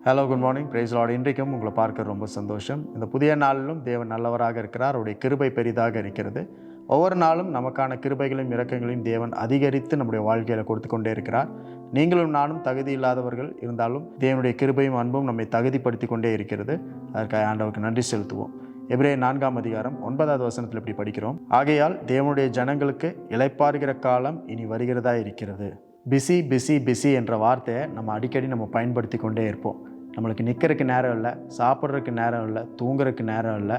Hello, good morning. Praise lord. இன்றைக்கும் உங்களை பார்க்க ரொம்ப சந்தோஷம். இந்த புதிய நாளிலும் தேவன் நல்லவராக இருக்கிறார். அவருடைய கிருபை பெரிதாக இருக்கிறது. ஒவ்வொரு நாளும் நமக்கான கிருபைகளையும் இரக்கங்களையும் தேவன் அதிகரித்து நம்முடைய வாழ்க்கையில் கொடுத்து கொண்டே இருக்கிறார். நீங்களும் நானும் தகுதி இல்லாதவர்கள் இருந்தாலும் தேவனுடைய கிருபையும் அன்பும் நம்மை தகுதிப்படுத்தி கொண்டே இருக்கிறது. அதற்காக ஆண்டவருக்கு நன்றி செலுத்துவோம். எபிரேயர் 4 வசனத்தில் இப்படி படிக்கிறோம்: ஆகையால் தேவனுடைய ஜனங்களுக்கு இளைப்பாறுகிற காலம் இனி வருகிறதா இருக்கிறது. பிஸி பிஸி பிஸி என்ற வார்த்தையை நம்ம அடிக்கடி பயன்படுத்தி கொண்டே இருப்போம். நம்மளுக்கு நிற்கிறதுக்கு நேரம் இல்லை, சாப்பிட்றதுக்கு நேரம் இல்லை, தூங்குறதுக்கு நேரம் இல்லை.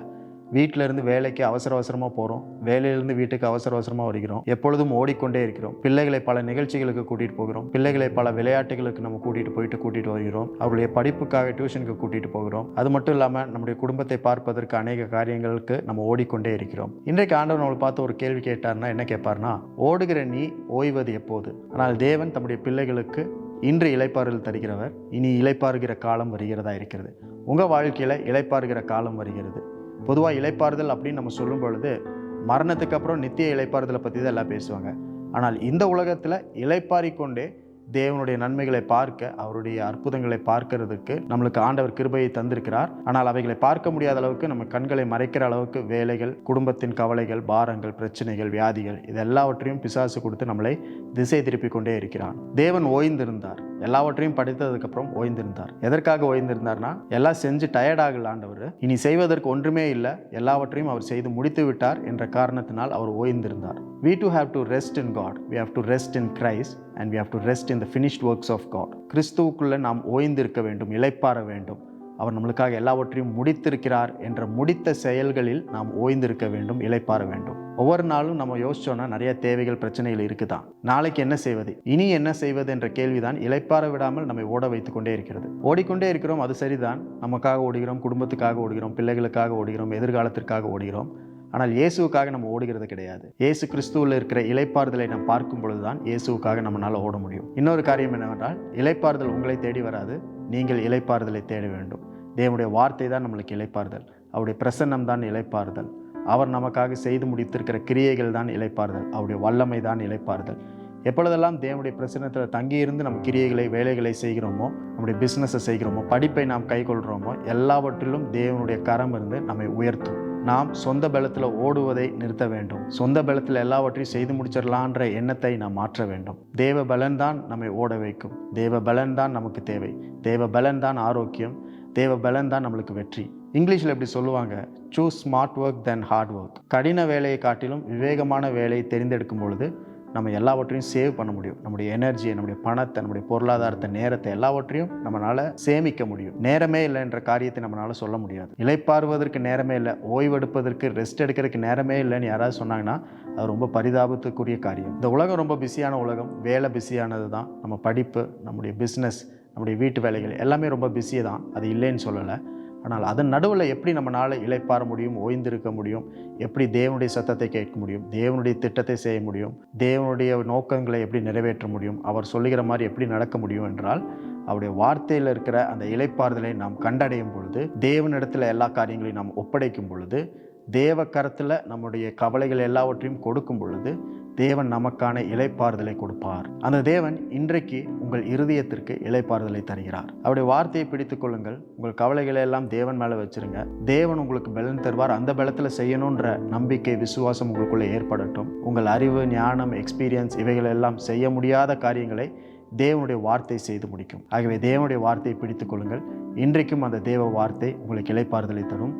வீட்டிலேருந்து வேலைக்கு அவசரமாக போகிறோம், வேலையிலேருந்து வீட்டுக்கு அவசரமாக வருகிறோம். எப்பொழுதும் ஓடிக்கொண்டே இருக்கிறோம். பிள்ளைகளை பல நிகழ்ச்சிகளுக்கு கூட்டிகிட்டு போகிறோம். பிள்ளைகளை பல விளையாட்டுகளுக்கு நம்ம கூட்டிகிட்டு வருகிறோம். அவருடைய படிப்புக்காக டியூஷனுக்கு கூட்டிகிட்டு போகிறோம். அது மட்டும் இல்லாமல் நம்முடைய குடும்பத்தை பார்ப்பதற்கு அநேக காரியங்களுக்கு நம்ம ஓடிக்கொண்டே இருக்கிறோம். இன்றைக்கு ஆண்டவர் நம்மளை பார்த்து ஒரு கேள்வி கேட்டார்னா என்ன கேட்பார்னா, ஓடுகிற நீ ஓய்வது எப்போது? ஆனால் தேவன் தம்முடைய பிள்ளைகளுக்கு இன்று இளைப்பாறுதல் தருகிறவர். இனி இளைப்பாறுகிற காலம் வருகிறதா இருக்கிறது. உங்கள் வாழ்க்கையில் இளைப்பாறுகிற காலம் வருகிறது. பொதுவாக இளைப்பாறுதல் அப்படின்னு நம்ம சொல்லும் பொழுது மரணத்துக்கு அப்புறம் நித்திய இளைப்பாறுதலை பற்றி தான் எல்லாம் பேசுவாங்க. ஆனால் இந்த உலகத்தில் இளைப்பாறிக்கொண்டே தேவனுடைய நன்மைகளை பார்க்க, அவருடைய அற்புதங்களை பார்க்கறதுக்கு நம்மளுக்கு ஆண்டவர் கிருபையை தந்திருக்கிறார். ஆனால் அவைகளை பார்க்க முடியாத அளவுக்கு நம்ம கண்களை மறைக்கிற அளவுக்கு வேலைகள், குடும்பத்தின் கவலைகள், பாரங்கள், பிரச்சனைகள், வியாதிகள் இது எல்லாவற்றையும் பிசாசு கொடுத்து நம்மளை திசை திருப்பி கொண்டே இருக்கிறான். தேவன் ஓய்ந்திருந்தார். எல்லாவற்றையும் படித்ததுக்கப்புறம் ஓய்ந்திருந்தார். எதற்காக ஓய்ந்திருந்தார்னா, எல்லாம் செஞ்சு டயர்டாகல ஆண்டவர். இனி செய்வதற்கு ஒன்றுமே இல்லை, எல்லாவற்றையும் அவர் செய்து முடித்து விட்டார் என்ற காரணத்தினால் அவர் ஓய்ந்திருந்தார். We too have to rest in God. We have to rest in Christ and we have to rest in the finished works of God. கிறிஸ்துவுக்குள்ள நாம் ஓய்ந்திருக்க வேண்டும், இளைப்பாற வேண்டும். அவர் நம்மளுக்காக எல்லாவற்றையும் முடித்திருக்கிறார் என்ற முடித்த செயல்களில் நாம் ஓய்ந்திருக்க வேண்டும், இளைப்பாற வேண்டும். ஒவ்வொரு நாளும் நம்ம யோசிச்சோன்னா நிறைய தேவைகள், பிரச்சனைகள் இருக்குதான். நாளைக்கு என்ன செய்வது, இனி என்ன செய்வது என்ற கேள்விதான் இளைப்பாற விடாமல் நம்மை ஓட வைத்து கொண்டே இருக்கிறது. ஓடிக்கொண்டே இருக்கிறோம், அது சரிதான். நமக்காக ஓடுகிறோம், குடும்பத்துக்காக ஓடுகிறோம், பிள்ளைகளுக்காக ஓடுகிறோம், எதிர்காலத்திற்காக ஓடுகிறோம். ஆனால் இயேசுவுக்காக நம்ம ஓடுகிறது கிடையாது. இயேசு கிறிஸ்துவில் இருக்கிற இளைப்பாறுதலை நாம் பார்க்கும் பொழுதுதான் இயேசுவுக்காக நம்மளால் ஓட முடியும். இன்னொரு காரியம் என்னவென்றால், இளைப்பாறுதல் உங்களை தேடி வராது, நீங்கள் இளைப்பாறுதலை தேட வேண்டும். தேவனுடைய வார்த்தை தான் நம்மளுக்கு இளைப்பாறுதல். அவருடைய பிரசன்னம் தான் இளைப்பாறுதல். அவர் நமக்காக செய்து முடித்திருக்கிற கிரியைகள் தான் இளைப்பாறுதல். அவருடைய வல்லமை தான் இளைப்பாறுதல். எப்பொழுதெல்லாம் தேவனுடைய பிரசன்னத்தில் தங்கியிருந்து நம்ம கிரியைகளை, வேலைகளை செய்கிறோமோ, நம்முடைய பிஸ்னஸை செய்கிறோமோ, படிப்பை நாம் கைக்கொள்கிறோமோ, எல்லாவற்றிலும் தேவனுடைய கரம் இருந்து நம்மை உயர்த்தும். நாம் சொந்த பலத்தில் ஓடுவதை நிறுத்த வேண்டும். சொந்த பலத்தில் எல்லாவற்றையும் செய்து முடிச்சிடலான்ற எண்ணத்தை நாம் மாற்ற வேண்டும். தேவ பலன் தான் நம்மை ஓட வைக்கும். தேவ பலன் தான் நமக்கு தேவை. தேவ பலன் தான் ஆரோக்கியம். தேவ பலன் தான் நம்மளுக்கு வெற்றி. இங்கிலீஷில் எப்படி சொல்லுவாங்க, சூஸ் ஸ்மார்ட் ஒர்க் தென் ஹார்ட் ஒர்க். கடின வேலையை காட்டிலும் விவேகமான வேலையை தெரிந்தெடுக்கும் பொழுது நம்ம எல்லாவற்றையும் சேவ் பண்ண முடியும். நம்முடைய எனர்ஜியை, நம்முடைய பணத்தை, நம்முடைய பொருளாதாரத்தை, நேரத்தை எல்லாவற்றையும் நம்மளால் சேமிக்க முடியும். நேரமே இல்லை என்ற காரியத்தை நம்மளால் சொல்ல முடியாது. இளைப்பாறுவதற்கு நேரமே இல்லை, ஓய்வெடுப்பதற்கு, ரெஸ்ட் எடுக்கிறதுக்கு நேரமே இல்லைன்னு யாராவது சொன்னாங்கன்னா அது ரொம்ப பரிதாபத்துக்குரிய காரியம். இந்த உலகம் ரொம்ப பிஸியான உலகம். வேலை பிஸியானது தான். நம்ம படிப்பு, நம்முடைய பிஸ்னஸ், நம்முடைய வீட்டு வேலைகள் எல்லாமே ரொம்ப பிஸியாக தான், அது இல்லைன்னு சொல்லலை. ஆனால் அதன் நடுவில் எப்படி நம்மளால் இளைப்பாற முடியும், ஓய்ந்திருக்க முடியும், எப்படி தேவனுடைய சத்தத்தை கேட்க முடியும், தேவனுடைய திட்டத்தை செய்ய முடியும், தேவனுடைய நோக்கங்களை எப்படி நிறைவேற்ற முடியும், அவர் சொல்லுகிற மாதிரி எப்படி நடக்க முடியும் என்றால், அவருடைய வார்த்தையில் இருக்கிற அந்த இளைப்பாறுதலை நாம் கண்டடையும் பொழுது, தேவனிடத்தில் எல்லா காரியங்களையும் நாம் ஒப்படைக்கும் பொழுது, தேவ கரத்தில் நம்முடைய கவலைகள் எல்லாவற்றையும் கொடுக்கும் பொழுது தேவன் நமக்கான இளைப்பாறுதலை கொடுப்பார். அந்த தேவன் இன்றைக்கு உங்கள் இருதயத்திற்கு இளைப்பாறுதலை தருகிறார். அவருடைய வார்த்தையை பிடித்துக் கொள்ளுங்கள். உங்கள் கவலைகளை எல்லாம் தேவன் மேலே வச்சிருங்க. தேவன் உங்களுக்கு பலன் தருவார். அந்த பலத்தில் செய்யணுன்ற நம்பிக்கை, விசுவாசம் உங்களுக்குள்ளே ஏற்படட்டும். உங்கள் அறிவு, ஞானம், எக்ஸ்பீரியன்ஸ் இவைகள் எல்லாம் செய்ய முடியாத காரியங்களை தேவனுடைய வார்த்தை செய்து முடிக்கும். ஆகவே தேவனுடைய வார்த்தையை பிடித்துக் கொள்ளுங்கள். இன்றைக்கும் அந்த தேவ வார்த்தை உங்களுக்கு இளைப்பாறுதலை தரும்.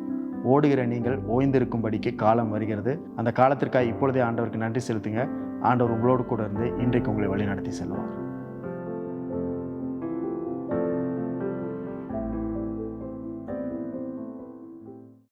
ஓடுகிற நீங்கள் ஓய்ந்திருக்கும்படிக்கு காலம் வருகிறது. அந்த காலத்திற்காக இப்பொழுதே ஆண்டவருக்கு நன்றி செலுத்துங்க. ஆண்டவர் உங்களோடு கூட இருந்து இன்றைக்கு உங்களை வழி நடத்தி செல்வார்.